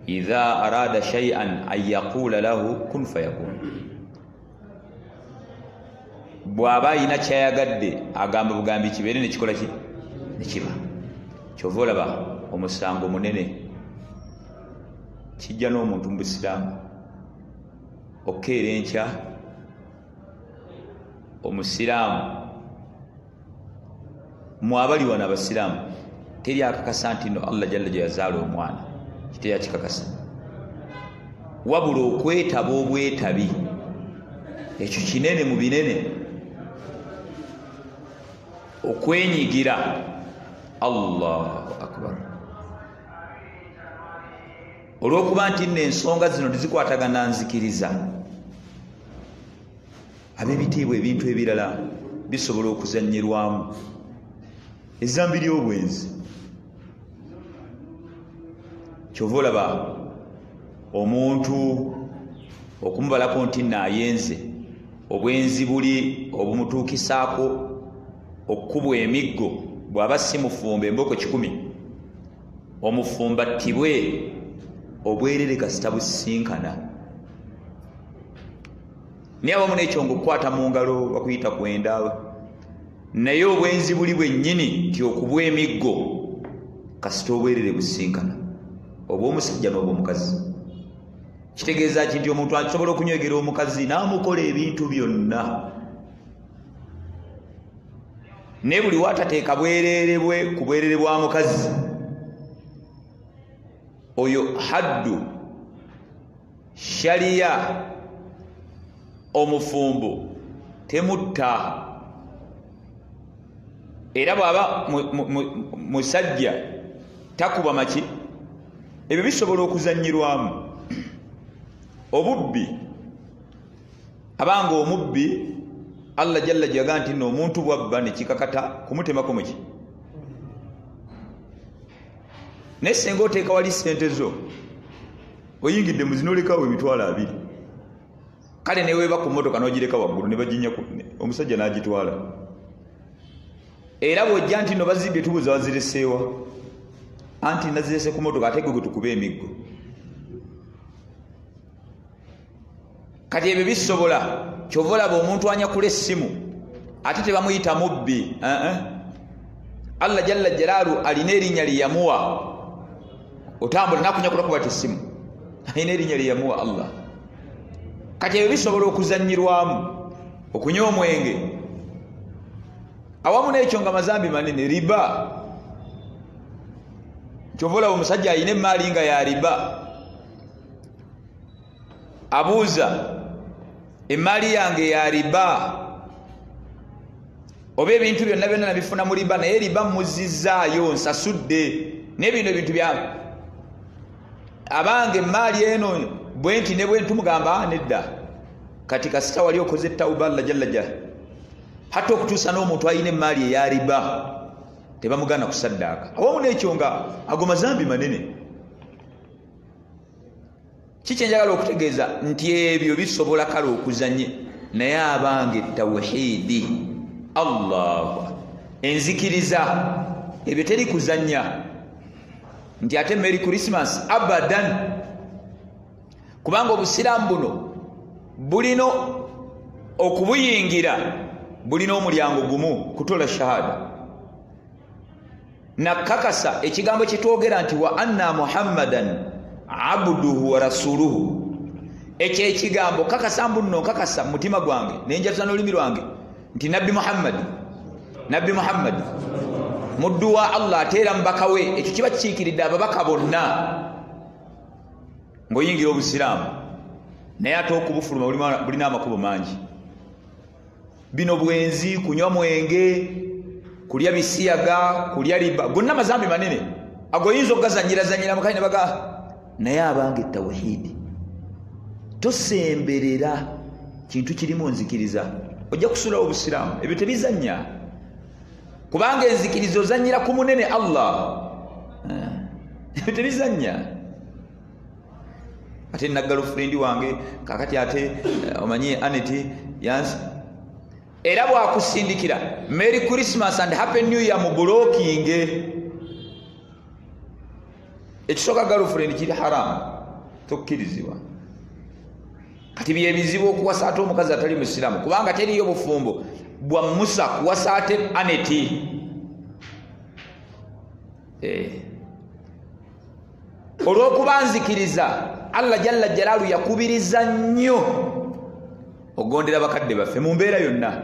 idha arada shay'an an yaqula lahu kun fayakun. Bwaba ina kyayagadde agamba bugambi kibeere ne kikola ki ne kiba. Kyova olaba omusango munene kijja n'omuntu mu Busiraamu okkeera enkya omusiraamu mwabali wana abasiraamu teri akakasa nti no Allah jalla gye yazaala omwana kitera kikakasa wabula okwetaba obwetabi ekyo kinene mu binene okwenyigira. Allahu akbar. Olwokuba nti n'ensonga zino tezikwatagana nzikiriza ab'ebitiibwa ebintu ebirala bisobola okuzannyirwamu ezzambi ly'obwenzi. Kyova olaba omuntu okumubalako nti naayenze obwenzi buli obumutuukisaako okukubwa emiggo bw'aba si mufumba emboko 10 omufumbattibwe obwerere kasita businkana. Naye awamu n'ekyo ng'okukwata mu ngalo bakuyita kwenda naye obwenzi buli bwennyini nti okubwa emiggo kasita obwerere businkana obw'omusajja n'obw'omukazi. Kitegeeza ki nti omuntu asobola okunywegera omukazi n'amukola ebintu byonna naye buli watateeka bwerere bwe ku bwerere bwa mukazi oyo haddu sharia omufumbo temutta. Era bw'aba musajja takuba maki ebyo bisobola okuzannyirwamu. Obubbi abanga omubbi Allah jalla jaga nti no omuntu bwabba ne kikakata kumutemako muki naye senga oteeka wali ssente zo oyingidde muzinolekawo emitwalo 2 kale neweeba ku mmotoka n'ogireka waggulu ne baginya omusajja n'agitwala. Era bw'ojja nti no bazimbye tubuuza wazireseewa anti nazirese ku mmotoka ate gwe tukube emiggo. Kati ebyo bisobola. Kyova olaba omuntu anyakula essimu ate tebamuyita mubbi. Allah jalla jalaalu alina erinnya lye yamuwa otambula nakunyakula kuba tessimu alina erinnya lye yamuwa Allah. Kati ebyo bisobola okuzannyirwamu okunywa omwenge awamu n'ekyo nga mazambi manene. Riba kyova olaba omusajja alina emaali nga ya riba abuuza emaali yange ya riba oba ebintu byonna byonna nabifuna mu riba naye riba muzizaayo nsasudde n'ebino ebintu bya abange emaali eno bwenti ne bwentu mugamba nedda kati kasita wali okoze tawuba Allah jalla jalla hata okutuusa n'omuntu alina emaali eya riba tebamugana kusaddaaka. Awamu n'ekyo nga ago mazambi manene. Kikyenjagala okutegeeza nti ebyo bisobola kale okuzanye naye abange tawhiidi Allah enzikiriza ebyo teri kuzanya nti ate Merry Christmas abadan. Kubanga obusiraamu buno bulina okubuyingira bulina omulyango gumu kutola shahada nakakasa ekigambo kitwogera nti wa anna Muhammadan abduhu wa rasuluhu. Ekyo ekigambo kakasa mbuno kakasa mutima gwange nenjatuza n'olulimi lwange nti Nabbi Muhammad muddu wa Allah ateera mbaka we. Ekyo kiba kikiikiridde ababaka bonna ng'oyingira obusiraamu naye ate okubufuluma bulina amakubo mangi. Bino bwenzi, kunywa mwenge, kulya bisiyaga, kulya riba, gonna mazambi manene ago yinza okugazanyira mukali ne baga naye abange tawhiidi tosemberera kintu kirimu nzikiriza ojja kusula obusiraamu ebyo tebizanya kubanga enzikirizo ozanyira ku munene Allah ebyo tebizanya. Ate na girlfriend wange kakati ate omanyi Aneti yansi era bwakusindikira Merry Christmas and Happy New Year mu blocking ekisoka girlfriend kiri haramu tokkirizibwa. Kati byebizibu okuwasa ate omukazi atali musiraamu, kubanga teriyo bufumbo bwa Musa kuwasa ate aneti. Olw'okuba nzikiriza, Allah jalla jalaalu yakubiriza nnyo ogondera bakadde baffe mu mbeera yonna,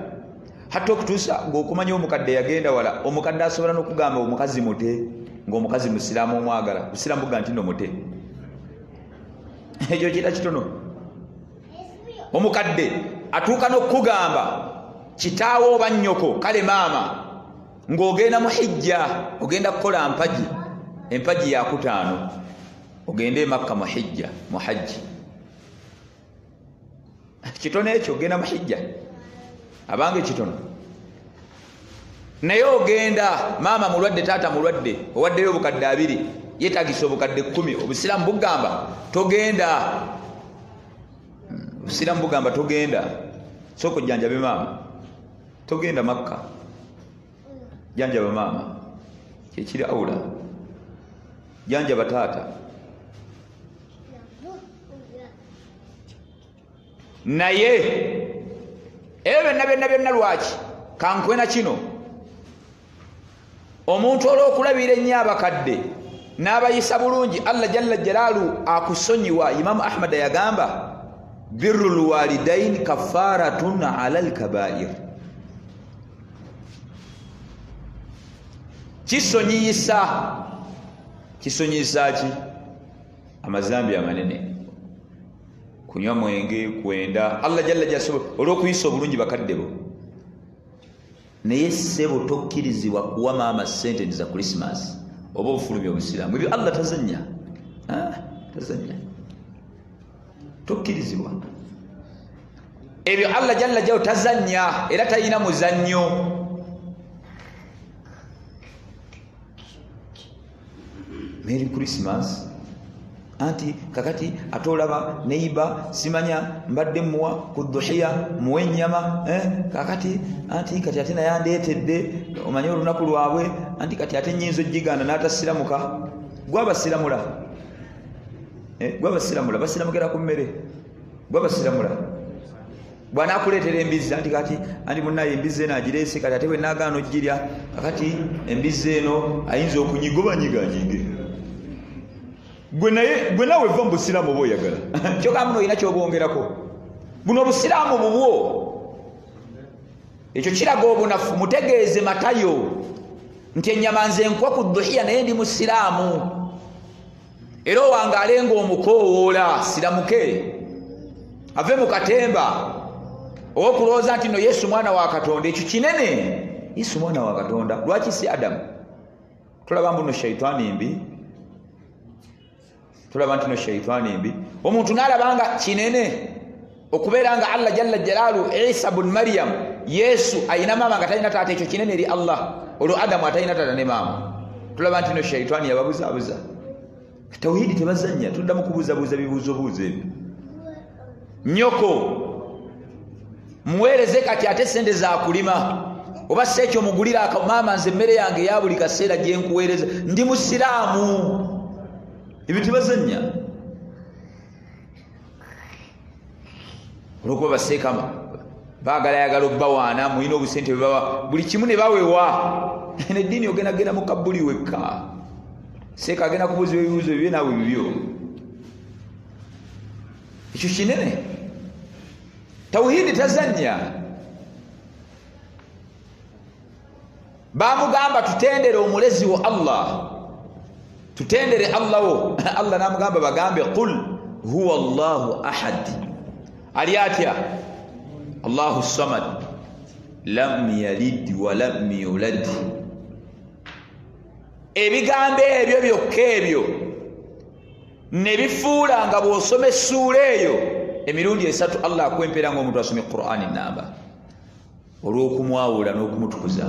hatta okutuusa ng'okumanya omukadde yagenda wala, omukadde asobola n'okugamba omukazi mute, ng'omukazi musiraamu omwagala, musiraamu buga nti no mute. Ekyo kita kitono. Omukadde atuuka n'okugamba kitaawe oba nnyoko, kale maama, ng'ogenda mu hijja, ogenda kukola mpaji, empaji ya 5, ogende Makka mu hijja, mu hajji. Kitono ekyo, ogenda mu hijja, abange kitono. Naye ogenda maama mulwadde, taata mulwadde, owaddeyo obukadde 2, yeetagisa obukadde 10, obusiraamu bugamba togenda. Obusiraamu bugamba togenda, sooka ojjanjabe maama, togenda Makka, jjanjaba maama, kyekiri awula, jjanjaba taata. Naye ebyo byonna lwaki? Kankwena kino, omuntu olw'okulabira ennyo abakadde n'abayisa bulungi, Allah jalla jalaalu akusonyiwa. Imamu Ahmad yagamba birrul walidain kafaratun ala al-kaba'ir. Kisonyiyisa ki? Amazambi amanene, kunywa mwenge, kwenda. Allah jalla jalaalu olw'okuyisa obulungi bakadde bo. Naye ssebo tokkirizibwa kuwa maama ssente za Christmas oba obufulumya obusiraamu. Ebyo Allah tazannya, tazannya, tokkirizibwa. Ebyo Allah jalla jalaalu tazannya, era talina muzannyo. Merry Christmas. Anti kakati atolaba neiba simanya mbadde muwa ku dhuhiya muwe ennyama, kakati anti kati ate naye andeetedde, omanye olunaku lwabwe, anti kati ate nnyinza ogiganda n'atasiramuka. Gwabasiramula, gwabasiramula, basiramukira ku mmere, gwabasiramula. Bw'anaakuleetera embizzi, anti kati anti munnaye embizzi eno agireese, kati ate bwe naagaana oggirya, kakati embizzi eno ayinza okunyigobanyiganyiga. Gwe nawe va mu busiraamu oba oyagala. Kyokka muno olina ky'obwongerako. Buno obusiraamu bubwo. Ekyo kiraga obunafu. Mutegeeze Matayo nti ennyama nze nkuwa ku dhuhiya naye ndi musiraamu. Era owangaale ng'omukoowoola, siramuke, ave mu katemba okulowooza nti no Yesu mwana wa Katonda. Ekyo kinene. Yesu mwana wa Katonda. Lwaki si Adamu? Tulaba mbuno shaitaani mbi. Tulaba nti no shaitaani mbi. Omuntu n'alabanga kinene okubeera nga Allah jalla jalaalu, Isa bun Maryam, Yesu ayina maama nga talina taata. Ekyo kinene eri Allah. Olwo Adamu atalina taata ne maama. Tulaba nti no shaitaani yababuzaabuza. Tawhidi tebazannya, tuddamu kubuuzabuuza bibuuzobuuzo ebyo. Nnyoko muweereze kati ate sente za kulima, oba si ekyo mugulira maama nze emmere yange eya buli kaseera gye nkuweereza, ndi musiraamu. Ebyo tebazannya. Olwokuba baseekama baagalayagala obbawaana, mulina obusente bwebawa, buli kimu ne bawewa. Neddiini ogendagenda mu kabbuli wekka, seeka agenda kubuuza ebibuuzo bibyo naawe bibyo. Ekyo kinene. Tawhidi tazannya. Bamugamba tutendere omulezi wo Allah, tutendere Allah wo. Allah namugamba bagambe qul huwa Allahu ahad. Ali atya? Allahu samad lam yalid wa lam yulad. Ebigambo ebyo byokka ebyo ne bifuula nga bw'osoma essuula eyo emirundi 3 Allah akwempera ng'omuntu asomye Qur'ani namba, olw'okumwawula n'okumutukuza.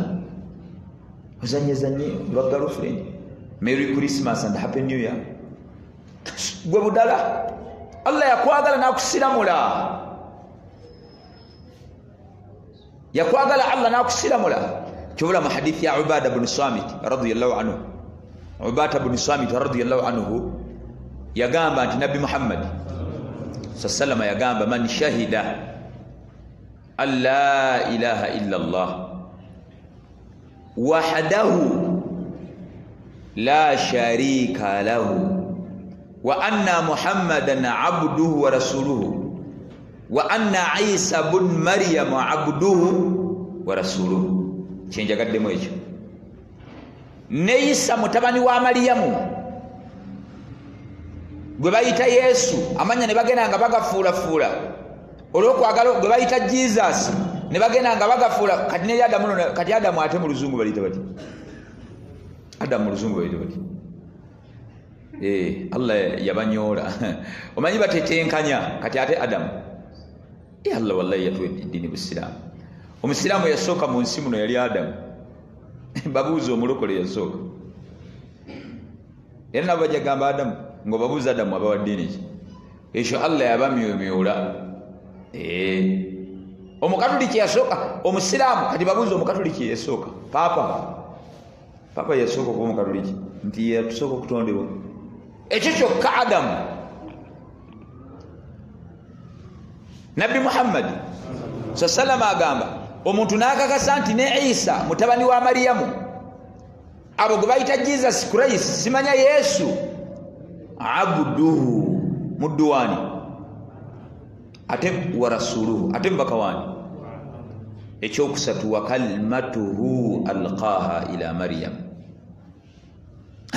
Ozanyezanye lwa girlfriend, Merry Christmas and Happy New Year. Gwe budala Allah yakwagala n'akusiramula, yakwagala Allah n'akusiramula. Kyobula mu hadithi ya Ubada bin Samit radiyallahu anhu, Ubada bin Samit radiyallahu anhu yagamba nti Nabbi Muhammad sallallahu yagamba man shahida an la ilaha illa Allah wahdahu la sharika lahu wa anna Muhammadan abduhu wa rasuluhu wa anna Isa ibn Maryam abduhu wa rasuluhu. Kyenjagaddemu ekyo. Ne Isa mutabani wa Mariyamu gwe bayita Yesu, amanya ne bagenda nga bagafuulafuula olw'okwagala, gwe bayita Jesus ne bagenda nga bagafuula. Kati ne Adamu, kati Adamu ate mu luzungu bayita bati, Adamu mu luzungu bayita bati. Allah yabanyoola omanyi batetenkanya. Kati ate Adamu, Allah wallahi yatuwa eddiini Busiraamu. Omusiraamu yasooka mu nsi muno yali Adamu. Babuuza omulokole yasooka. Era nabo bajja gamba Adamu, ng'obabuuza Adamu abawa ddiini ki? Ekyo Allah yabamyomyola. Omukatuliki yasooka, omusiraamu kati babuuza omukatuliki yasooka. Papa yasooka okuba omukatuliki nti yatusooka okutondebwa. Ekyo kyokka Adamu. Nabbi Muhammad sallallahu agamba omuntu n'akakasa nti ne Isa mutabani wa Mariyamu, abo gwe bayita Jesus Christ, simanya Yesu, abduhu muddu wani ate wa rasuluhu ate mbaka wani. Ekyokusatu wa kalimatuhu alqaha ila Maryam.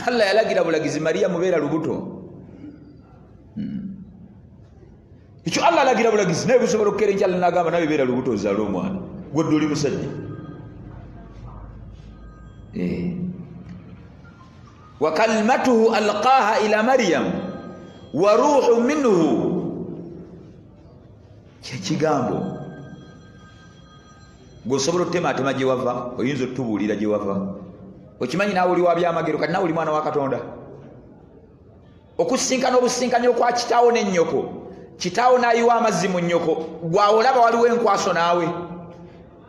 Allah yalagira bulagizi Mariyamu beera lubuto. Ekyo Allah alagira bulagizi naye busobola okukeera enkyala n'agamba nawe beera lubuto ozaala omwana gwe oli musajja. Wa kalimatuhu alqaha ila Maryam wa ruhu minhu. Kyekigambo gwosobola okutematema gye wava, oyinza otubuulira gye wava. Okimanyi naawe oli wa byamagero, kati naawe oli mwana wa Katonda. Okusinkana obusinkani okwa kitaawo n'ennyoko, kitaawo n'ayiwa amazzi mu nnyoko, gwawe olaba waliwo enkwaso naawe.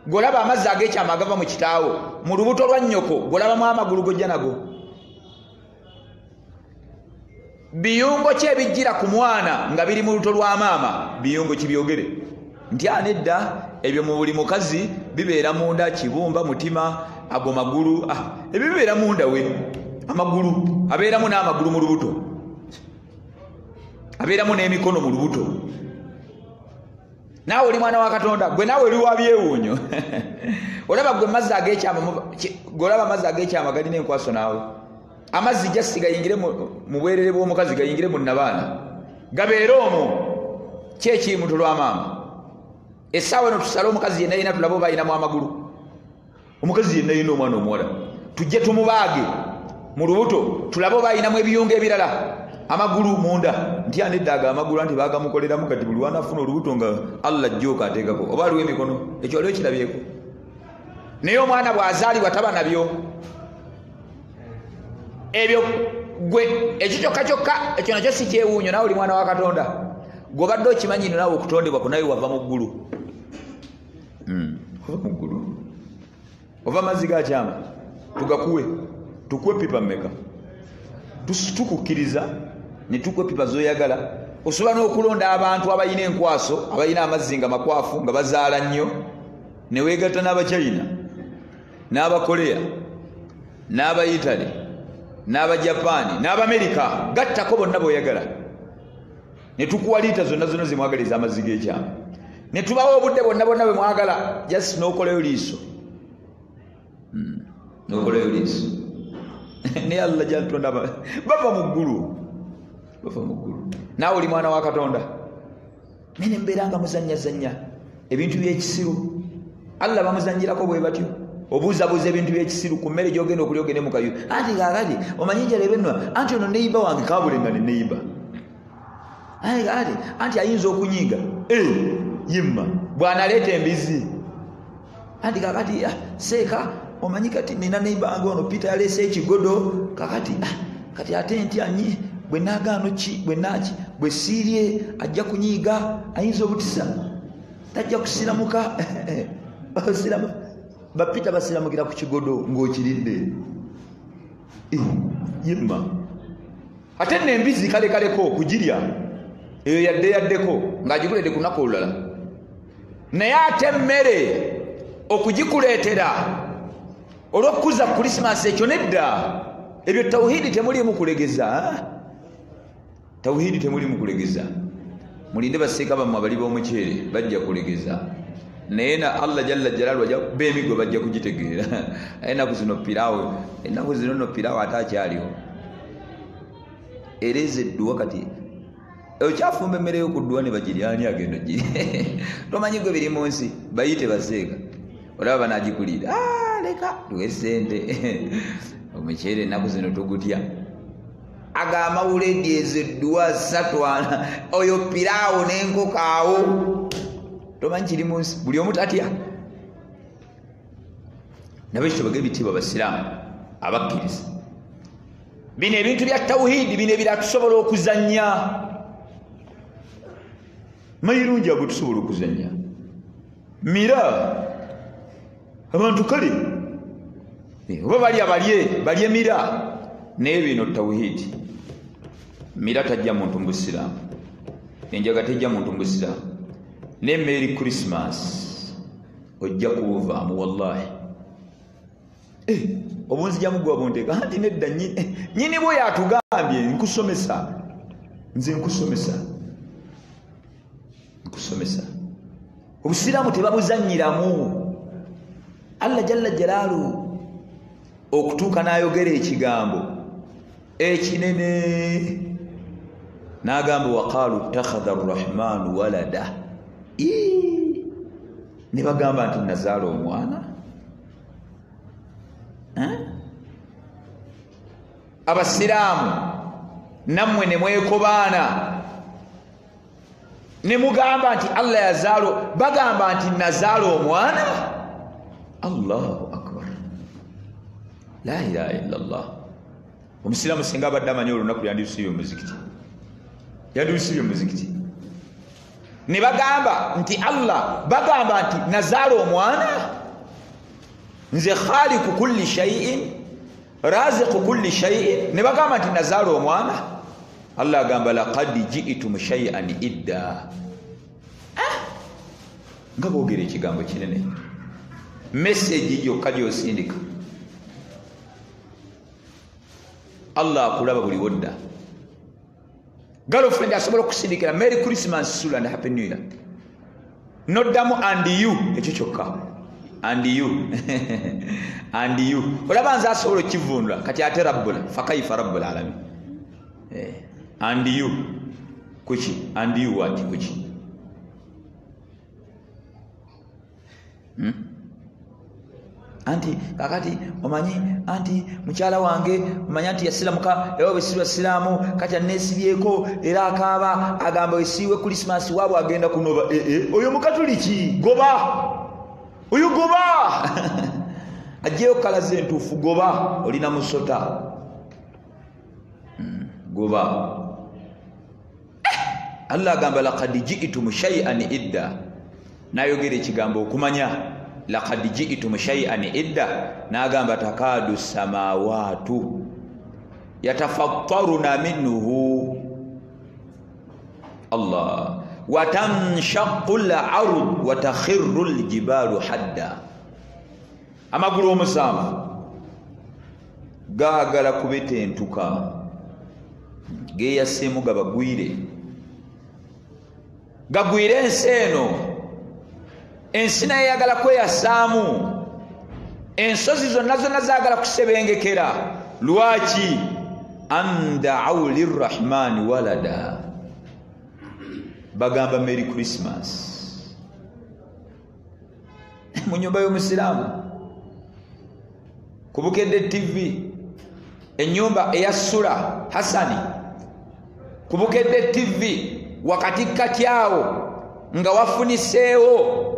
Golaba amazzi ag'ekyama agava mu kitaawo, mu lubuto lwa nnyoko golabamu amagulu gojja nago. Biyungo ki ebijjira ku mwana nga biri mu lubuto lwa maama? Biyungo kibyogere nti anedda ebyo mu buli mukazi bibeera munda, kibumba, mutima, ago magulu. Ebyo bibeera munda we, amagulu abeeramu n'amagulu mu lubuto, abeeramu n'emikono mu lubuto. Naawe oli mwana wa Katonda, gwe naawe oli wa byewuunyo. Olaba gwe mazzi ag'ekyama, golaba amazzi ag'ekyama galina enkwaso naawe. Amazzi jasi gayingire mu bwerere bw'omukazi, gayingire mu nnabaana, gabeere omwo. Kyeki muntu lwa maama. Essaawa eno tusale omukazi yenna yina tulaba oba ayinamu amagulu. Omukazi yenna yina omwana omuwala tujje tumubaage mu lubuto tulabe oba ayinamu ebiyungo ebirala, amagulu munda. Nti anedda ago amagulu anti baagamukoleramu, kati buli lwanafuna olubuto nga Allah jjooka ateekako, oba aliwo emikono. Ekyo waliwo kirabyeko. Naye omwana bw'azaalibwa taba nabyo ebyo. Gwe ekyo kyokka kyokka, ekyo nakyo si kyewuunyo. Naawe oli mwana wa Katonda, gw'obadde okimanyi naawe okutondebwa kunawe wava mu ggulu. Wava mu ggulu, ova mazzi gakyama tugakuwe, tukuwe pipa mmeka? Tukukkiriza ne tukuwe pipa zoyagala. Osobola n'okulonda abantu abalina enkwaso, abalina amazzi nga makwafu, nga bazaala nnyo, ne weegatta n'Abachina, n'Abakorea, n'Abaitali, n'Abajapaani, n'Abamerika. Gattako bonna b'oyagala, ne tukuwa liita zonna zonna zimwagaliza amazzi g'ekyama, ne tubawa obudde bonna bonna bwe mwagala. Just n'okolayo liiso, n'okolayo liiso. Ne Allah gy'atonda bava mu ggulu, bava mu ggulu. Naawe oli mwana wa Katonda, naye ne mbeera nga muzannyazannya ebintu by'ekisiru. Allah bamuzannyirako bwe batyo, obuuzabuuza ebintu by'ekisiru ku mmere gy'ogenda okulya ogende mu kayu. Anti kaakati omanyi njalebe nno, anti ono neyiba wange kaabulenga ne neyiba. Anti ayinza okunyiiga yimma bw'analeeta embizi. Anti kaakati seeka omanyi kati nina neyibange ono Peter yaleese ekigodo, kati ate nti anyi bwe naagaano ki bwe naaki bwe siirye ajja kunyiiga, ayinza obutisa tajja kusiramuka. Bapita basiramukira ku kigodo ng'okiridde. Yimma ate n'embizi kalekaleko kugirya eyo yaddeko ng'agikuleete ku lunaku olulala naye ate emmere okugikuleetera olw'okukuza Krismasi ekyo nedda ebyo tawhidi temulimu kulegeza tawhidi temulimu kulegeza mulinde baseeka bammwe abali b'omuceere bajja kulegeza naye na Allah jalla jalaalu wajja b'emigo bajja kugitegeera ennaku zino piraawo ate akyaliwo ereze edduwa kati okyafumba emmere y'okudduwa ne bagiryani agenda giri tomanyi gwe biri mu nsi bayite baseeka olaba banagikuliira leka tuwe sente omuceere ennaku zino tugutya agamawuledi ezedduwa satwana oyo piraawo n'enkoko awo tomanyi kiri mu nsi buli omu tatya nabekyo bage bitibwa basiraamu abakkiriza bino ebintu bya tawhidi bino ebiratusobola okuzanya mayirungi ago tusobola okuzanya mira abantu kale oba balye mira naye bino tawhidi mira tajja muntu mbusiraamu enjaga tejja muntu mbusiraamu ne Merry Christmas ojja kuvaamu wallahi obunzija mugwa bonteka anti nedda nyini bwe yatugambye nze nkusomesa obusiraamu tebabuzanyiramu Allah jalla jalaalu okutuuka n'ayogera ekigambo ekinene n'agamba waqaalu ittakhadha arrahmaanu walada ne bagamba nti nazaala omwana abasiraamu nammwe ne mwekobaana ne mugamba nti Allah yazaalo bagamba nti nazaala omwana Allahu akbar la ilaha illa Allah omusiraamu singa abadde amanyi olunaku yandiyusibye omuzikiti ne bagamba nti Allah bagamba nti nazaala omwana nze khaliqu kulli shay'in raziqu kulli shay'in ne bagamba nti nazaala omwana Allah agamba laqad ji'tum shay'an idda nga boogera ekigambo kinene message yokka gy'osindika Allah akulaba buli wodda girlfriend asobola okusindikira Merry Christmas soon and Happy New Year noddamu and you ekyo kyokka and you and you olaba nze asobola okivundula kati ate rabbula fakaifa rabbul alamin and you kuki and you what kuki anti kakati omanyi anti mukyala wange omanya nti yasiramuka ewa bwesirwa siraamu kati anesibyeko era akaaba agamba wesiiwe Christmas waabwe agenda kunoba oyo mukatuliki oyo goba ajjeyo kalaze entuufu goba olina musota goba Allah agamba laqad ji'tum shay'an idda nayogera ekigambo okumanya laqad ji'tum shay'an idda nagamba takadu samawatu yatafattaruna minhu Allah wa tanshaqqu al-ard wa takhirru al-jibalu hadda amagulu omusanvu gaagala kubetentuka geyaseemu gagwire ensi eno ensi naye yagala kweyasaamu ensozi zonna zaagala kusebengekera lwaki anda'u lirrahmani walada bagamba Merry Christmas mu nyumba y'omusiraamu kubukedde TV ennyumba eya Sura Hasani kubukedde TV wakati katyawo nga wafuniseewo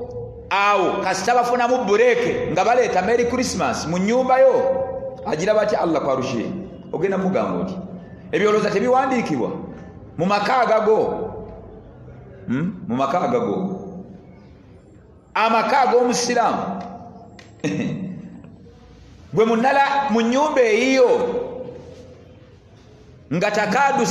awo kasita bafunamu bureke nga baleeta Merry Christmas mu nyumba yo agira batya Allah kwarushe ogenda mugamba oti ebyoloza tebiwandiikibwa mu maka agago amaka ag'omusiraamu bwe munala mu nyumba eyiyo nga takadu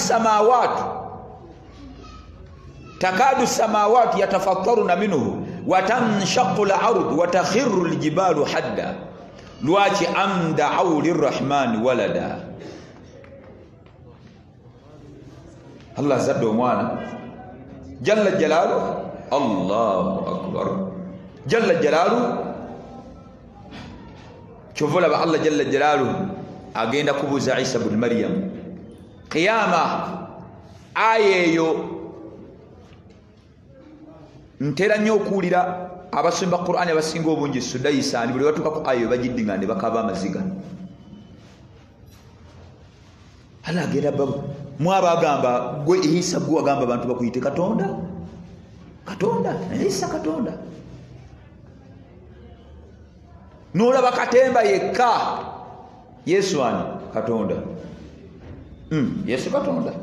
samawati yatafakkaruna minhu wa tanshaqu al-ard wa takhirru al-jibalu hadda lwaki am da'u lirrahmani walada. Allah zadda omwana jalla jalalu, Allahu akbar, jalla jalalu. Kyova ba Allah jalla jalalu agenda kubuza Isa ibn Maryam qiyama. Ayeyo ntera nnyo okuwulira abasomba Qur'ani abasinga obungi Sudaisani buli batuuka ku ayo bagiddinga ne bakaba amaziga. Allah agenda babu mwabagamba gwe Isa gwe wagamba abantu bakuyite Katonda. Isa Katonda. Nolaba Katemba yekka Yesu ani Katonda. Yesu Katonda.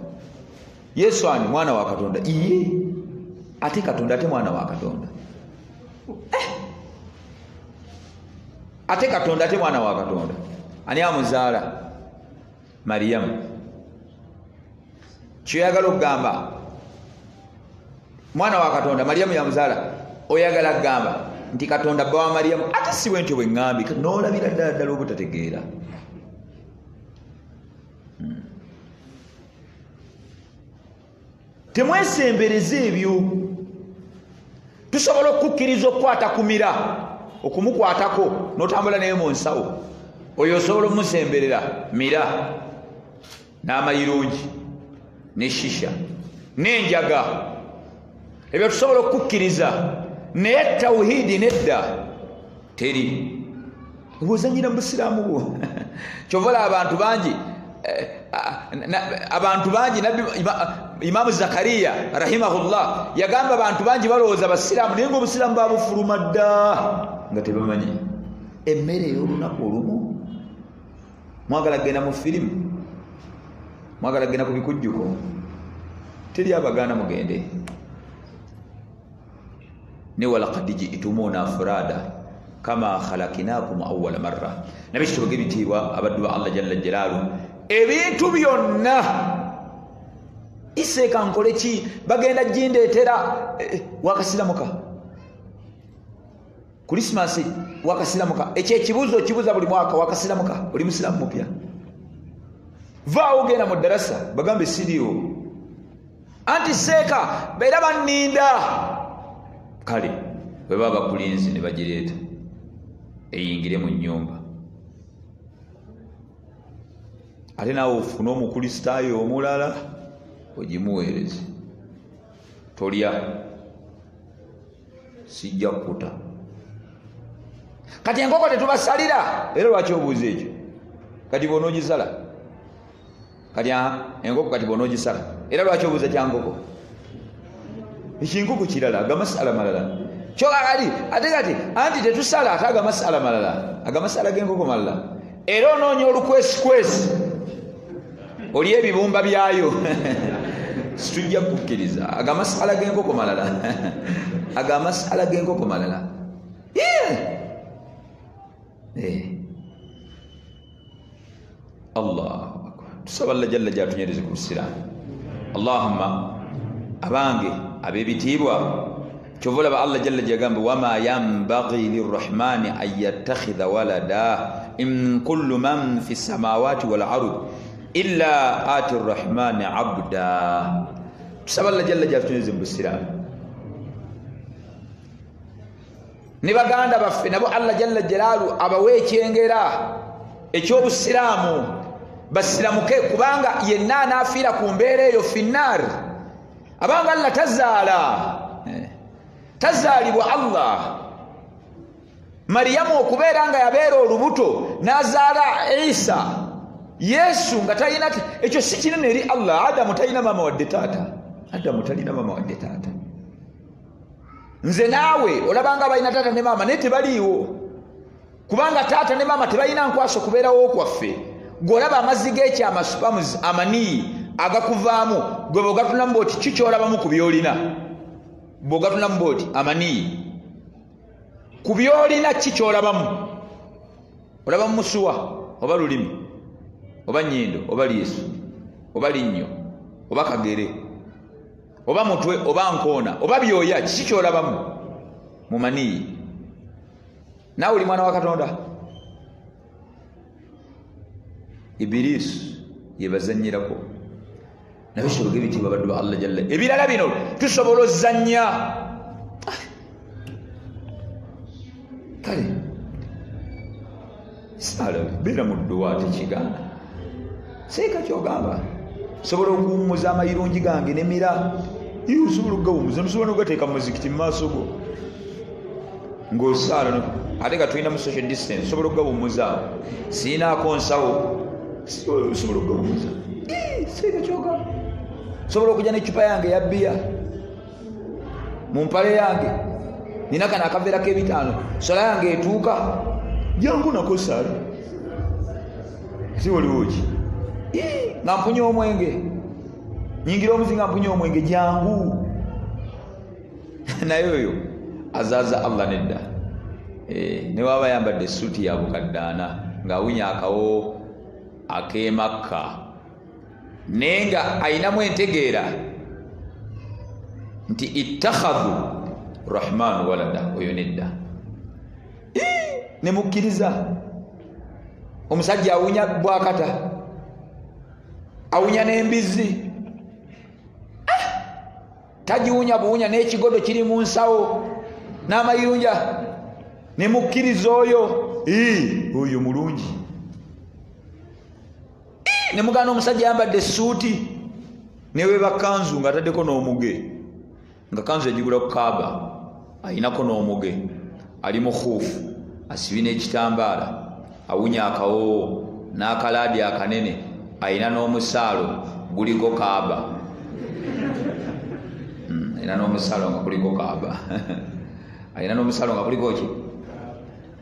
Yesu ani mwana wa Katonda. Iye ate Katonda ate mwana wa Katonda. Ate Katonda ate mwana wa Katonda. Ani amuzaala? Mariyamu. Kyoyagala okugamba mwana wa Katonda Mariyamu yamuzaala, oyagala kugamba nti Katonda bba wa Mariyamu? Ate si bwe ntyo bwe ŋŋambi, n'olabira ddala obutategeera. Temwesembereze ebyo. Tusobola okukkiriza okukwata ku mira, okumukwatako n'otambula naye mu nsawo. Oyo osobola okumusemberera mira n'amayirungi ne shisha n'enjaga. Ebyo tusobola okukkiriza, naye tawhidi nedda teri. Obuzanyira mu Busiraamu bwo. Kyovola abantu bangi Nabbi Imamu Zakariya rahimahullah yagamba abantu bangi balowooza Basiraamu naye ng'Obusiraamu babufuluma dda nga tebamanyi emmere ey'olunaku olumu. Mwagala genda mu firimu, mwagala genda ku bikujjuko, teri abagaana mugende. Ne walaqad ji'tumuna furada kama khalaqnakum awwala marra. Nabi kituboge bitiibwa abaddu ba Allah jalla jalaalu, ebintu byonna iseeka nkole ki? Bagenda jindeetera wakasiramuka Christmas wakasiramuka. Ekyo ekibuuzo kibuuza buli mwaka wakasiramuka, oli musiraamu mupya. Vaawo genda mu ddarasa bagambe siriyo, anti seeka beera banninda. Kale bwe baba bakulinzi ne bagireeta eyingire mu nnyumba, ate naawe ofune omukristaayo omulala ogimuweereze. Tolya, sijja kukuta. Kati enkoko tetubasalira, era lwaki obuuza ekyo? Kati bw'onoogisala, kati enkoko kati bw'onoogisala, era lwaki obuuza kyankoko? Ekinkoko kirala, agamasala malala. Kyokakati ate kati anti tetusala ate agamasala malala, agamasala g'enkoko malala. Era onoonya olukwesikwesi oli ebibumba byayo. Situjja kukkiriza agamasala g'enkoko malala. Agamasala g'enkoko malala. Allahu akbar. Tusaba Allah jalla jatunyereze ku Busiraamu. Allahumma abange ab'ebitiibwa, kyovola ba Allah jalla jagamba wama yanbaghi lirrahmani an yattakhidha walada in kullu man fi samawati wal ard illa ati rrahmani abda. Tusaba Allah jalla jatunyereze mu Busiraamu. Ne baganda baffe nabo Allah jalla jalaalu abawe ekyengera eky'Obusiraamu basiramuke, kubanga yenna anaafiira ku mbeera eyo finnaar. Abanga Allah tazaalibwa Allah. Mariyamu okubeera nga yabeera olubuto n'azaala Isa, Yesu nga talina, ekyo si kinene eri Allah. Adamu talina mama wadde taata. Adamu talina mama wadde taata. Nze naawe olabanga balina taata ne mama naye tebaliiwo, kubanga taata ne mama tebalina nkwaso kubeerawo kwaffe. Gw'olaba amazzi g'ekyama sperms amaniyi agakuvaamu, gwe bw'ogatunulamu bw'oti kikyolabamu ku byolina. Bw'ogatunulamu bw'oti amaniyi ku byolina kikyolabamu. Olabamu musuwa oba lulimi oba nnyindo oba liiso oba linnyo oba kagere oba mutwe oba nkoona oba byoya kiki kyolabamu mu maniyi naawe oli mwana wa Katonda Ibirisi yebazanyirako nabisobole ebitiibwa baddu ba Allah jalla ebirala bino tusobola ozannya kale sala beera mu dduwa tekigaana seeka kyogamba sobola okuwummuza amayirungi gange nemira osobola okugawummuza nosobola nogateeka mu muzikiti mu maaso go ng'osaala ate nga tulina mu social distance sobola okugawummuza siinaako nsawo sobola okugawummuza seeka kyogamba sobola okujja n'eccupa yange ya bbiya mu mpale yange nina kano akaveera k'ebitaano sola yange etuuka jangu nako saala si waliwo ki nga mpunya omwenge nyingira omuzi nga mpunya omwenge jangu naye oyo azaaza Allah nedda ne waba yambadde essuuti ya bukaddaana ng'awunya akawo ak'emakka naye nga ayinamu entegeera nti ittakhadhu rahmanu walada oyo nedda ne mukkiriza omusajja awunya bwakata awunya n'embizi tagiwunya buwunya n'ekigodo kiri mu nsawo n'amayirunja ne mukkiriza oyo oyo mulungi ne mugana omusajja yambadde essuuti neweeba kanzu ng'ataddeko n'omuge nga kanzu egigula ku Kaaba ayinako n'omuge ali mu khuufu asibi n'ekitambaala awunya akawo n'akalaadi akanene ayina n'omusaalo guliko Kaaba ayina n'omusaalo nga kuliko Kaaba ayina n'omusaalo nga kuliko ki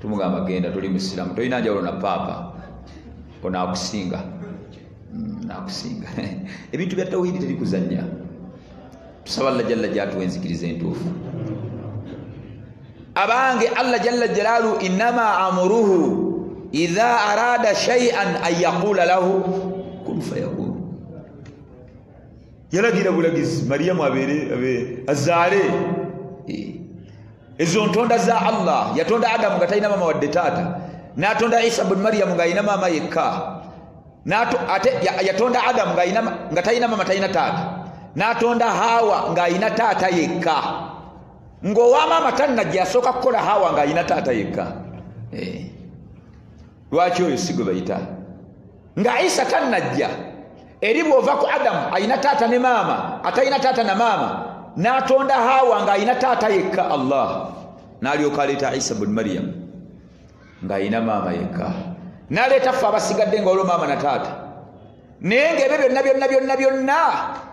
tumugamba genda tuli musiramu tolina njawulo na paapa onaakusinga nakusinga ebintu bya tawhidi terikuzannya tusaba Allah jalla jatuwa enzikiriza entuufu abange Allah jalla jalalu innama amuruhu idha arada shay'an an yaqula lahu kun fayakun yalagira bulagizi Mariyamu abeere azaale ezo ntonda za Allah yatonda Adamu nga talina mama wadde taata n'atonda Isa ibn Maryam nga alina mama yekka ate yatonda Adamu nga talina mama talina taata n'atonda Hawa nga alina taata yekka ng'owamama tannajja asooka kukola Hawa nga alina taata yekka lwaki oyo si gwe bayita nga Isa tannajja eri bw'ova ku Adamu alina taata ne maama atalina taata na maama n'atonda Hawa nga alina taata yekka Allah n'alyoka aleeta Isa ibn Maryam nga alina maama yekka n'aleeta ffe abasigadde nga olwo maama na taata naye ng'ebyo byonna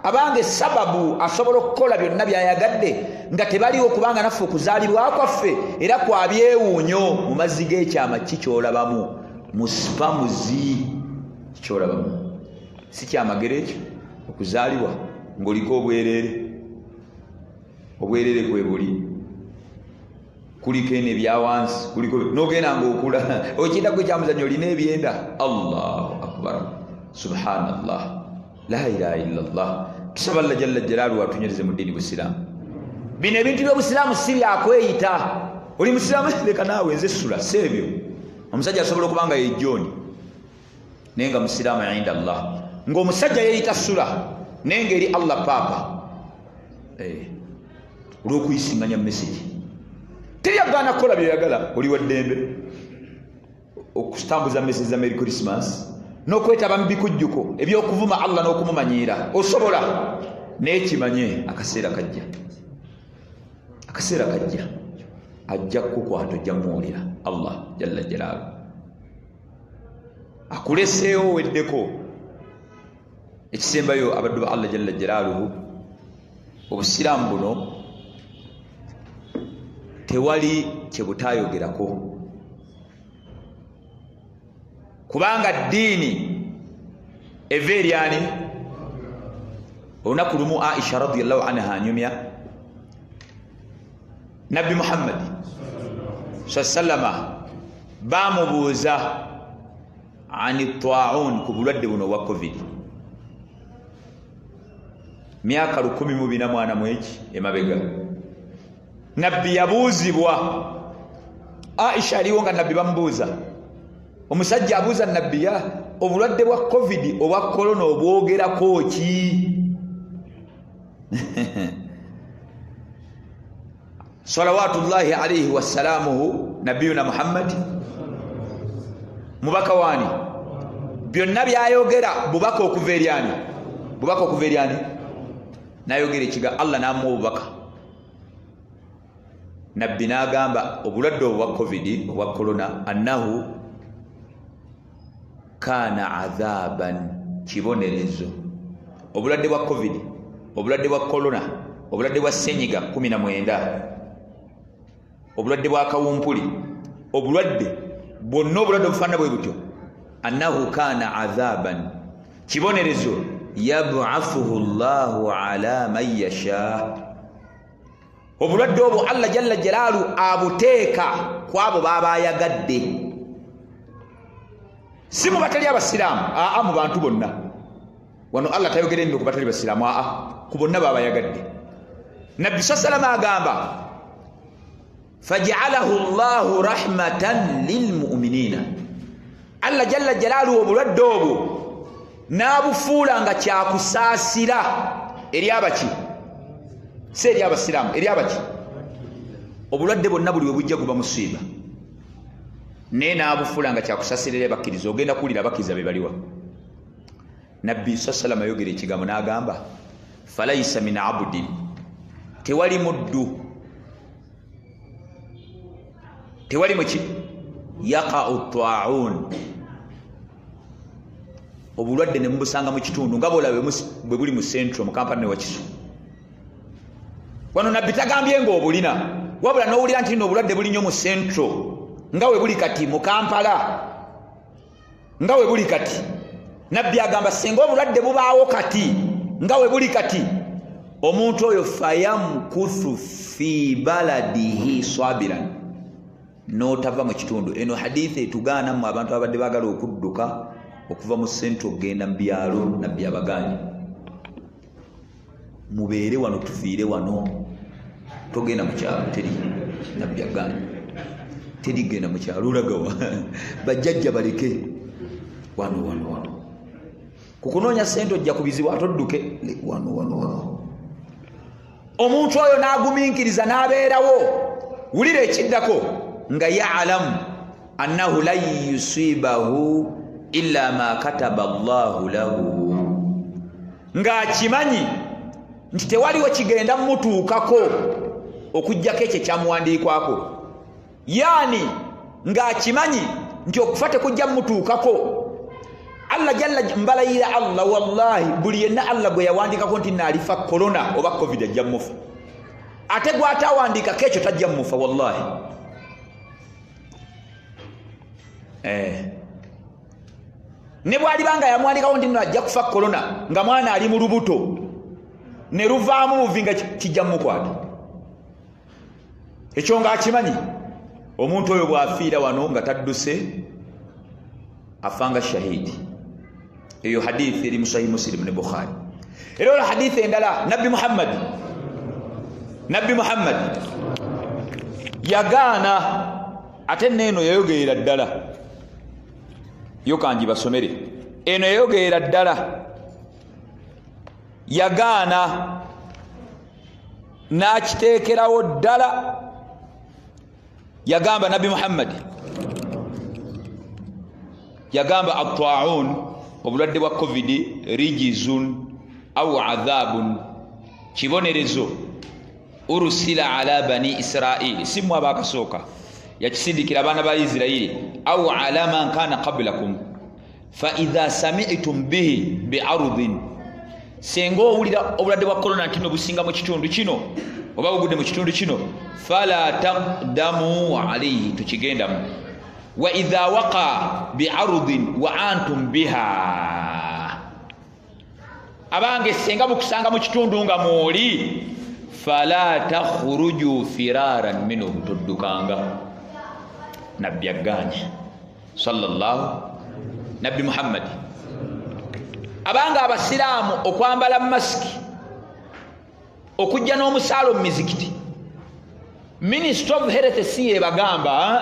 abange sababu asobola okukola byonna byayagadde nga tebaliwo kubanga naffe okuzaalibwa kwaffe era kwabyewuunyo mu mazzi g'ekyama kikyolabamu mu sipamuzi kikyolabamu si kyamagero ekyo okuzaalibwa ng'oliko obwereere kwe buli kuliko eno ebyawansi kuliko n'ogenda ng'okula okiyita gwe kyamuzanyo olina ebyenda Allahu akbar subhanallah la ilaha illallah tusaba Allah jalla jalaaluhu atunyereze mu ddiini busiraamu bino ebintu by'obusiraamu si byakweyita oli musiraamu leka naawe nze sula seebyo omusajja asobola okuba nga yejjooni naye nga musiraamu inda Allah ng'omusajja yeeyita sula naye ng'eri Allah paapa olw'okuyisinganya mesegi teryagaana kukola byoyagala oli waddembe okutambuza mesegi za Merry Christmas n'okwetaba mu bikujjuko ebyokuvuma Allah n'okumumanyiira osobola naye kimanye akaseera kajja ajja kukwata ojja muwulira Allah jalla jalaalu akuleseewo weddeko ekisembayo abaddu ba Allah jalla jalaaluhu obusiraamu buno tewali kye butaayogerako kubanga ddiini eva eryani olunaku lumu Aisha radiyallahu anha anyumya Nabbi Muhammad sallama bamubuuza ani taun ku bulwadde buno obwa covid myaka 14 emabega. Nabbi yabuuzibwa, Aisha aliwo nga nabbi bamubuuza, omusajja abuuza nabbi, ya obulwadde bwa covid obwa corona obwogerako ki? salawatullahi alayhi wassalamuhu nabiyuna Muhammad mubaka wani byonna byayogera bubaka okuva eryani, bubaka okuva eryani, nayogera ekiga Allah namuwa obubaka. Nabbi n'agamba obulwadde obwa covid obwa corona annahu kana adhaban, kibonerezo. Obulwadde bwa covid, obulwadde bwa corona, obulwadde bwa senyiga 19, obulwadde bwa kawumpuli, obulwadde bwonna obulwadde obufaanana bwe butyo, annahu kana adhaban, kibonerezo. Yab'athuhu Allahu ala man yasha, obulwadde obwo Allah jalla jalaalu abuteeka kwabo baba ayagadde, si mu batali abasiraamu, mu bantu bonna. Wano Allah tayogere nnyo ku batali basiraamu, ku bonna baba ayagadde. Nabbi sallallahu agamba faj'alahu Allahu rahmatan lilmu'minina, Allah jalla jalaalu obulwadde obwo n'abufuula nga kyakusaasira eri abaki, si eri abasiraamu, eri abaki. Obulwadde bwonna buli we bujja guba musiiba, naye n'abufuula nga kyakusaasira eri abakkiriza. Ogenda kuwulira abakkiriza be baliwa. Nabbi sallallahu ayogera ekigambo n'agamba falaisa min abudin, tewali muddu, tewali muki yaqa'u ta'un, obulwadde ne mubusanga mu kitundu nga bwolabe bwe buli mu Central mu Kampala ne Wakiso. Wano Nabbi tagambye ng'obulina, wabula n'owulira nti obulwadde buli nnyo mu Central nga we buli kati mu Kampala, nga we buli kati. Nabbi agamba singa obulwadde bubaawo kati nga we buli kati, omuntu oyo fayamkuthu fi baladihi sabiran, n'otava mu kitundu. Eno hadithi etugaana mu abantu abadde baagala okudduka okuva mu Central okugenda mu byalo. Nabbi abaganye mubeere wano, tufiire wano, togenda mu kyalo. Teri, Nabbi aganye teri genda mu kyalo, olagawa bajjajja baleke wano kukunoonya sente ojja kubizibu, atodduke wano. Omuntu oyo n'agumiikiriza n'abeerawo, wulira ekiddako, nga ya'lamu annahu lan yusibahu illa ma kataba Allahu lahu, ng'akimanyi nti tewaliwo kigenda mutuukako okujjako ekyo kyamuwandiikwako. Yani ng'akimanyi nti okufa tekujja mutuukako. Allah jalla mbalayira Allah, wallahi buli yenna Allah gwe yawandikako nti naalifa corona oba covid ajja mufa, ate gw'atawandika kekyo tajja mufa wallahi. Ne bw'alibanga yamwandikako nti ajja kufa corona nga mwana ali mu lubuto ne luvaamu buvi nga kijja mukwata, ekyo ng'akimanyi. Omuntu oyo bw'afiira wano nga tadduse afanga shahidi. Eyo hadithi eri mu Sahih Muslim ne Bukhari. Era hadithi endala Nabbi Muhammad yagaana, ate neno yayogerera ddala, yo kanji basomere eno yayogerera ddala, yagaana n'akiteekerawo ddala. Yagamba Nabbi Muhammad, yagamba at-ta'un, obulwadde bwa covid, rijizun au adhabun, kibonerezo. Urusila ala bani Israili, simu abakasooka, yakisindikira abaana ba Isiraili, au ala man kana qablakum, fa idha sami'tum bihi bi'ardhin, senga owulira obulwadde bwa corona nti businga mu kitundu kino oba bugudde mu kitundu kino, fala taqdamu alayhi, tukigendamu. Wa idha waqa bi'ardhin wa antum biha, abange senga mukusanga mu kitundu nga mwoli, fala takhruju firaran minhu, tuddukanga. Nabbi aganye sallallahu, Nabbi Muhammad. Abanga abasiraamu okwambala masiki okujja n'omusaalo mu mizikiti. Ministry of Health si yebagamba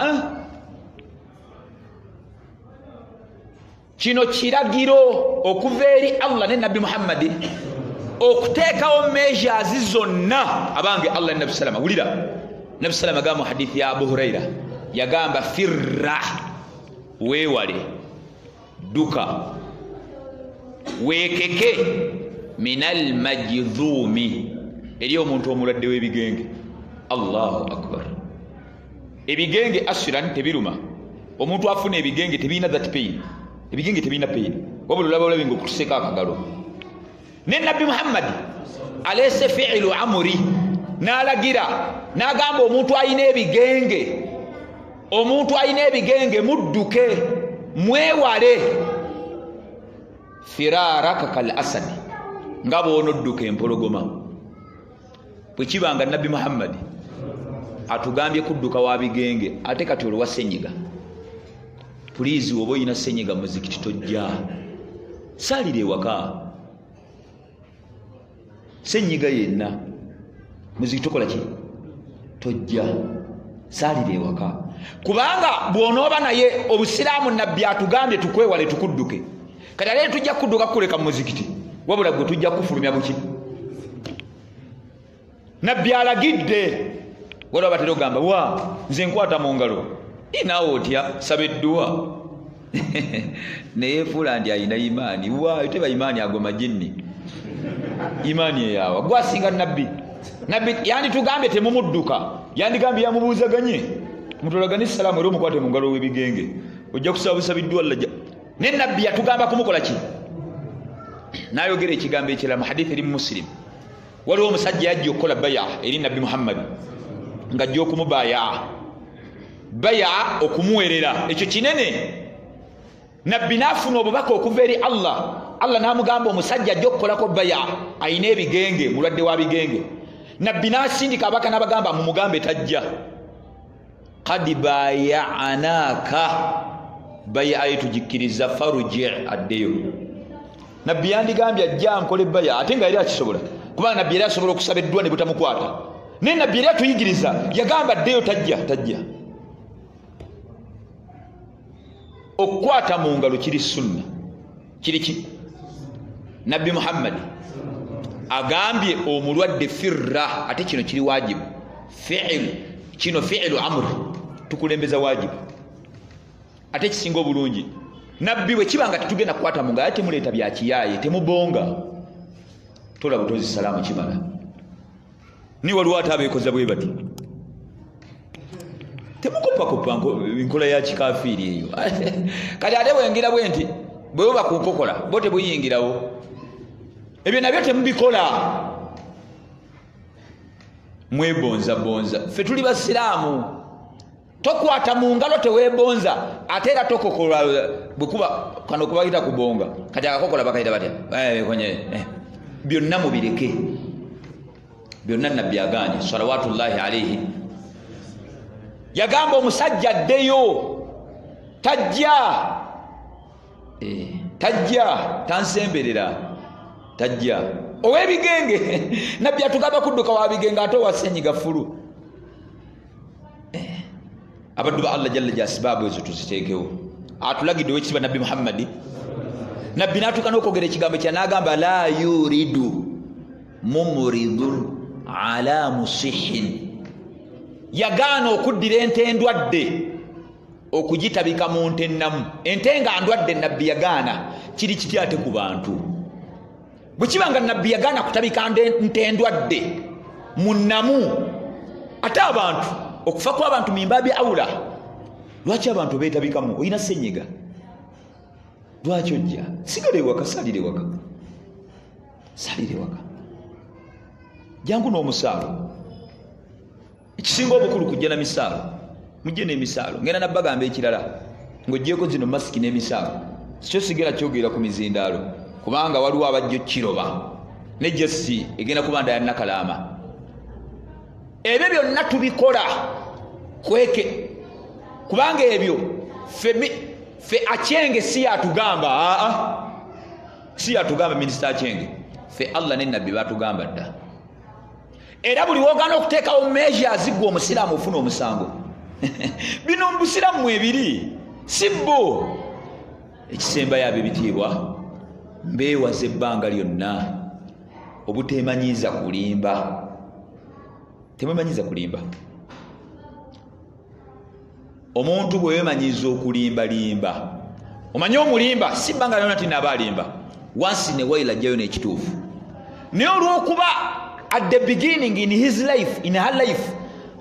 kino kiragiro okuva eri Allah ne Nabbi Muhammad okuteekawo measures zonna abange Allah ne Nabbi Salama. Wulira Nabbi Salama agamba mu hadithi ya Abu Huraira yagamba firra, weewale, duka, weekeke minal majdhumi, eri omuntu omulwadde w'ebigenge. Allahu akbar. Ebigenge asiran tebiruma. Omuntu afuna ebigenge tebina that pain. Ebigenge tebina pain. Wabula olaba ng'okutuseka akagalo. Ne Nabbi Muhammad alaysa fi'lu amri, n'alagira n'agamba omuntu ayina ebigenge, omuntu ayina ebigenge mudduke, mwewale, firaraka kal asad, nga bw'onodduka empologoma. Bwe kibanga Nabbi Muhammad atugambye kudduka wa bigenge, ate kati olwa senyiga, pulizi oba oyina senyiga muzikiti tojja, saalira ewaka. Senyiga yenna muzikiti tokola ki? Tojja, saalira ewaka. Kubanga bw'onooba naye obusiraamu Nabbi atugambye tukwewale tukudduke, kati ate tujja kudduka kuleka mu muzikiti, wabula gwe tujja kufulumya buki? Nabbi alagidde. Waliwo batera ogamba wa nze nkwata mu ngalo, naawe otya saba edduwa neyefuula nti ayina imaani. Wa teba imaani ago majinni, imaani eyawa gwasinga Nabbi. Nabbi yanditugambye temumudduka, yandigambye yamubuuzaganye mutolagane salaamu era omukwate mu ngalo w'ebigenge, ojja kusaba busabiddwa Allah. Ne Nabbi yatugamba kumukola ki? N'ayogera ekigambo ekirala mu hadithi eri mu Muslim. Waliwo omusajja yajja okukola baya eri Nabbi Muhammad ng'ajja okumubaya, baya okumuwerera, ekyo kinene. Nabbi n'afuna obubaka okuva eri Allah. Allah n'amugamba omusajja ajja okukolako baya ayina ebigenge, mulwadde wa bigenge. Nabbi n'asindika abaka n'abagamba mumugambe tajja. Qad baya'anaka, baya ayitujikkiriza faruji addeyo. Nabbi yandigambye ajja nkole baya, ate nga yali akisobola, kubanga Nabbi yali asobola okusaba eddwa ne butamukwata. Naye Nabbi yali atuyigiriza, yagamba addeyo tajja. Okukwata mu ngalo kiri sunna, kiri ki? Nabbi Muhammad agambye omulwadde firra, ate kino kiri wajibu. Kino fi'lu amr, tukulembeza wajibu. Ate kisinga obulungi Nabbi bwe kibanga tetugenda kukwata mu ngalo, ate muleeta bya kiyaaye, temubonga, tola butozi salaamu kimala. Ni waliwo ate abeekoza bwe bati, temukopakopa nkola ya kikafiiri eyo. Kati ate bwengira bwe nti bwe oba kukokola bo tebuyingirawo, ebyo nabyo temubikola. Mwebonza. Ffe tuli basiraamu, tokwata mu ngalo teweebonza, ate era tokokola. Bwekuba kano kubagita kubonga, kati akakokola bakayita batya byonna mubireke. Byonna Nabbi agaanye salawatullahi alayhi. Yagamba omusajja addeyo, tajja, tansemberera, tajja. Ow'ebigenge Nabbi atugamba kudduka wa bigenge, ate owa senyiga fulu. Abaddu ba Allah jalla jasibaabu ezo tuziteekewo. Atulagidde wekitiibwa Nabbi Muhammad. Nabbi n'atuuka n'okwogera ekigambo kya n'agamba la yuridu mumuridun ala musihin. Yagaana okuddira ente endwadde okugitabika mu nte ennamu. Ente nga ndwadde Nabbi yagaana. Kiri kitya ate ku bantu? Bwe kibanga Nabbi yagaana kutabika nte endwadde mu nnamu, ate abantu okufa kw'abantu mimbabi awula. Lwaki abantu beetabikamu? Oyina senyiga, lwaki ojja? Sigala ewaka, salire waka, jangu n'omusaalo. Ekisinga obukulu kujja na misaalo, mujje n'emisaalo. Ngenda nabbagamba ekirala ng'oggyeko zino masiki n'emisaalo, sikyo sigera kyogera ku mizindaalo, kubanga waliwo abajja kiroba ne jesi egenda kuba nda ya Nakalaama. Ebyo byonna tubikola kweke, kubanga ebyo fe Achenge si yatugamba, si yatugamba minisita Achenge, fe Allah ne Nabbi batugamba dda. era buli wogana okuteekawo measures gwe omusiraamu ofuna omusango. Bino mbusiramu ebiri si bo. Ekisembayo ab'ebitiibwa mbeewaza ebbanga lyonna obuteemanyiiza kulimba. Temwemanyiiza kulimba. Omuntu bwe weemanyiiza okulimbalimba, omanye omulimba si bbanga lyonna tinaaba alimba. Once in a while ajjayo n'ekituufu. Naye olw'okuba at the beginning in his life, in her life,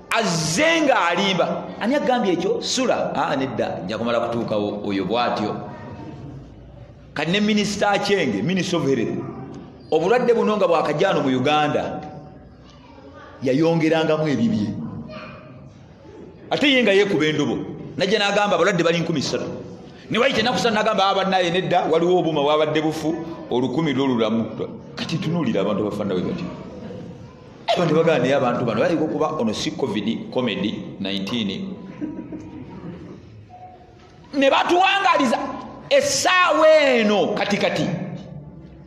azze nga alimba. Ani agambye ekyo? Sura? Nedda, nja kumala kutuukawo oyo bw'atyo. Kati ne minisita Achenge, Minister of Health, obulwadde buno nga bwakajjaano mu Uganda yayongerangamu ebibye. Ate ye nga yeekuba endobo. Najja n'agamba abalwadde bali 13. Ne wayita ennaku ssatu n'agamba abannaye nedda waliwo obuuma bwabadde bufu 1000 olulamu. Kati tunuulira abantu abafaanana bwe batyo. Abantu bagana naye abantu bano baliko okuba ono si COVID comedy 19. Ne batuwangaliza essaawa eno katikati.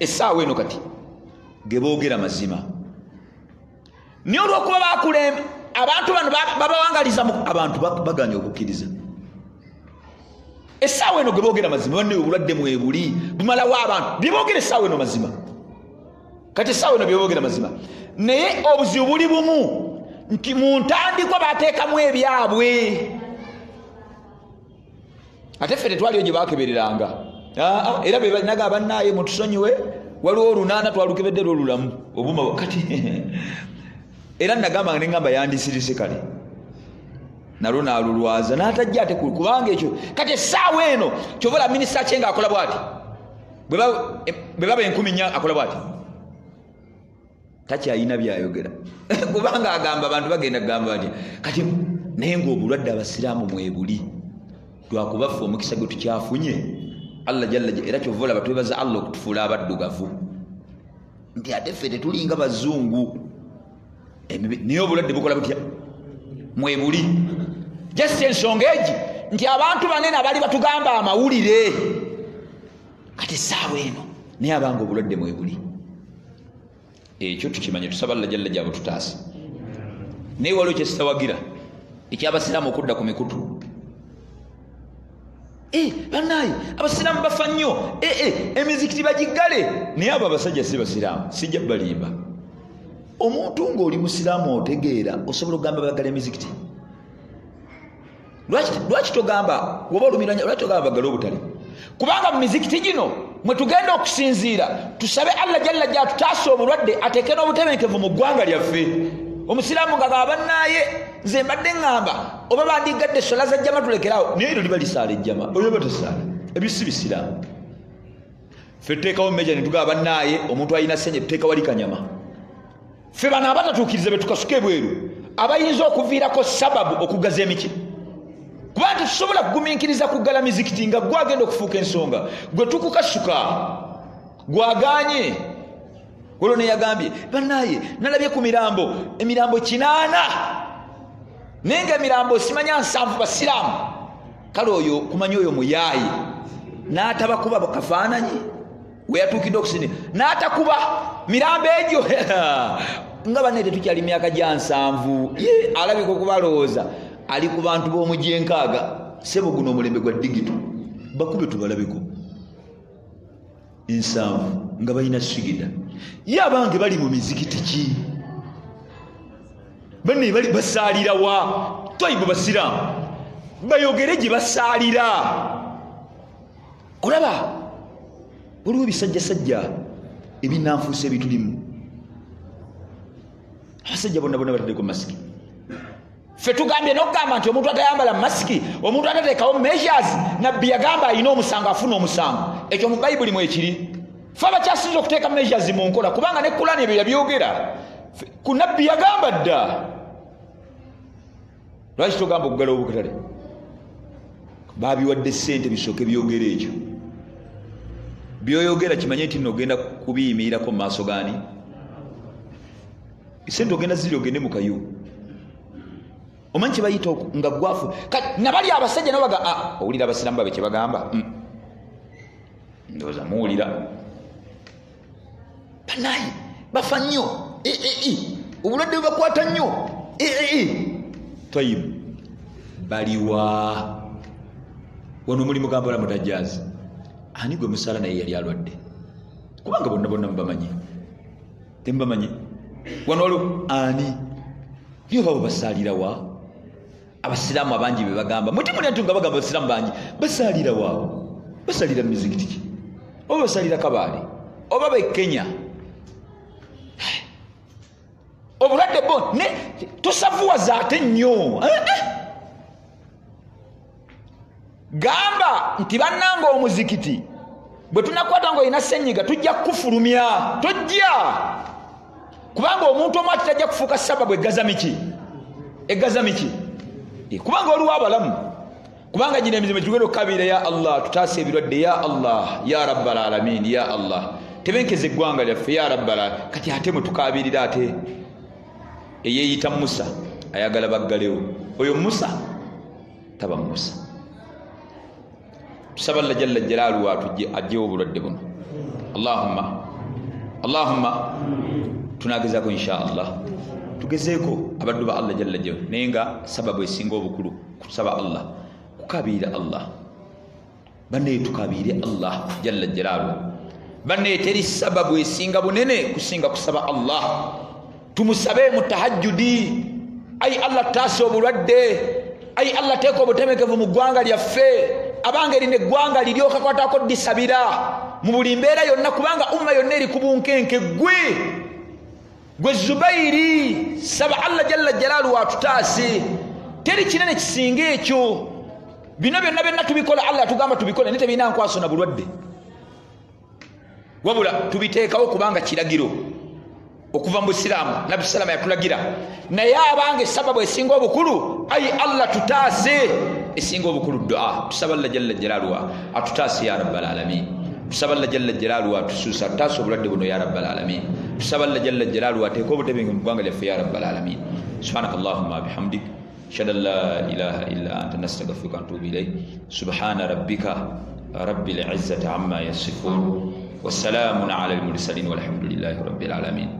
Essaawa eno kati ge boogera mazima. Naye olw'okuba bakulembe abantu bano babawangaliza abantu baganya okukkiriza. Essaawa eno ge boogera mazima. Banne obulwadde mwebuli bumalawo abantu bye boogera essaawa eno mazima. Kati essaawa eno bye boogera mazima. Naye obuzibu buli bumu nti mu ntandikwa bateekamu ebyabwe. Ate ffe tetwaliyo gye baakebereranga. Era be balinaga abannaye mutusonyiwe waliwo olunaana twalukebedde olulamu obuma kati. Era nagamba ne ngamba yandisirise kale. Nalwo nalulwaza n'atajja ate kubanga ekyo. Kati essaawa eno kyovola minisita Achenge akola bw'ati. Bwe baba 10 akola bw'ati. Takyayina byayogera. Kubanga agamba abantu bagenda kugamba bati kati naye ng'obulwadde abasiraamu mwebuli. Twakubaffe omukisa gwe tukyafunye. Allah jalla era kyovola batwebaza Allah okutufuula abaddugavu. Nti ate ffe tetulinga bazungu. Naye obulwadde bukola butya? Mwebuli. Just ensonga egi nti abantu banene abali batugamba amawulire. Kati essaawa eno naye abanga obulwadde mwebuli. Ekyo tukimanye tusaba Allah jalla jabo tutaasi. Naye waliwo kyesitawagira ekyabasiraamu okudda ku mikutu. Bannaye abasiraamu bafa nnyo. Emizikiti bagiggale. Naye abo abasajja si basiraamu sijja balimba. Omuntu ng'oli musiraamu otegeera osobola okugamba bagala emizikiti. Lwaki togamba woba olumiranya lwaki togamba bagala obutale? Kubanga mu mizikiti gino mwe tugenda okusinziira tusabe Allah jalla jalla tutaase obulwadde ateeke n'obutebenkevu mu ggwanga lyaffe. Omusiraamu ng'agamba bannaye nze mbadde ŋŋamba oba bandigadde essola za jjama tulekeraawo naye eryo liba lisaala ejjama oyo batasaala ebyo si bisiraamu. Ffe tuteekawo mmeja ne tugamba bannaye omuntu alina ssenye tuteeka wali kanyama. Ffe bano abatatuukiriza be tukasuka ebweru abayinza okuviirako sababu okugaza emiki. Kuba nti tusobola kugumiikiriza kuggala mizikiti nga gwe agenda okufuuka ensonga gwe tukukasuka gwaganye. Olwo ne yagambye bannaye nalabye ku mirambo emirambo 8 naye nga emirambo simanya 7 basiraamu. Kale oyo kumanya oyo muyaayi n'atabakuba kafaananyi we yatuukidde okusini n'atakuba mirambo egyo nga banne tetukyali myaka gya 7 alabika okubalowooza ali ku bantu b'omuji 6 sebo guno omulembe gwa digito bakube tubalabeko 7 nga balina sigida ye abange bali mu mizikiti ki banne bali basaalira wa toyibu basiraamu bayogere gye basaalira. Olaba waliwo ebisajjasajja ebinanfuusa ebitulimu. Abasajja bonna bataddeko masiki. Ffe tugambye n'okugamba nti omuntu atayambala masiki omuntu atateekawo measures nabbi yagamba alina omusango afuna omusango. Ekyo mu Bayibuli mwekiri. Ffe abakyasinza okuteeka measures mu nkola kubanga ne Kurani ebyo yabyogera. Ku nabbi yagamba dda. Lwaki togamba okugala obukatale? Baabiwadde ssente bisooke byogera ekyo. Byoyogera kimanye nti nogenda kubiyimirirako mu maaso gaani. Ssente ogenda ziri ogende mu kayu. Omanyi kye bayita nga gwafu. Nabali abasajja nabo baga owulira abasiraamu babe kye bagamba. Ndowooza muwulira. Bannaye bafa nnyo. obulwadde bubakwata nnyo tayib baliwa wano muli mugamba la mutajazi ani gwe musala naye yali alwadde kubanga bonna bonna mubamanyi tembamanyi wano waliwo ani yo babo basalira wa abasiraamu abangi be bagamba muti muli ntunga bagamba abasiraamu bangi basalira wa basalira mizikiti ki oba basalira kabaale oba be Kenya obulwadde bo ne tosavuwaza ate nnyo gamba nti bannanga omuzikiti bwe tunakwata ng'olina ssenyiga tujja kufulumya tojja kubanga omuntu omu ati tajja kufuuka sababu eggaza miki kubanga oliwo abalamu kubanga gino emizimu tugenda okukabira ya Allah tutaasa ebirwadde ya Allah ya rabbal alamin ya Allah tebenkeza eggwanga lyaffe ya rabbal kati ate mwe tukabirira ate eyeeyita Musa ayagala baggalewo oyo Musa taba Musa tusaba Allah jalla jalaaluhu ajjewo obulwadde buno Allahumma tunagezaako insha Allah tugezeeko abaddu ba Allah jalla jalaaluhu naye nga sababu esinga obukulu kusaba Allah kukabira Allah banne tukabire Allah jalla jalaaluhu banne teri sababu esinga bunene kusinga kusaba Allah tumusabe mutahajjudi ay Allah taso obulwadde ay Allah teeko obutemekevu mu ggwanga lyaffe abange line eggwanga liryoka kwatako disabira mu buli mbeera yonna kubanga umma yonna eri ku bunkenke gwe Zubairi saba Allah jalla jalaaluhu atutaase teri kinene kisinga ekyo bino byonna byonna tubikola Allah tugamba tubikole nite bina nkwaso na bulwadde wabula tubiteekawo kubanga kiragiro okuva mu Islam Nabi salama yatulagira naye abange sababu esinga obukulu ay Allah tutaase esinga obukulu dua tusaba Allah jalla jalaaluhu atutaase ya rabbal alamin tusaba Allah jalla jalaaluhu atusuusa tutaase obulwadde buno ya rabbal alamin tusaba Allah jalla jalaaluhu ateeka obutebe mu ggwanga lyaffe ya rabbal alamin subhanaka allahumma bihamdik ashhadu an la ilaha illa anta nastaghfiruka wa atubu ilayk subhana rabbika rabbil izzati amma yasifun wassalamun ala al mursalin walhamdulillahi rabbil alamin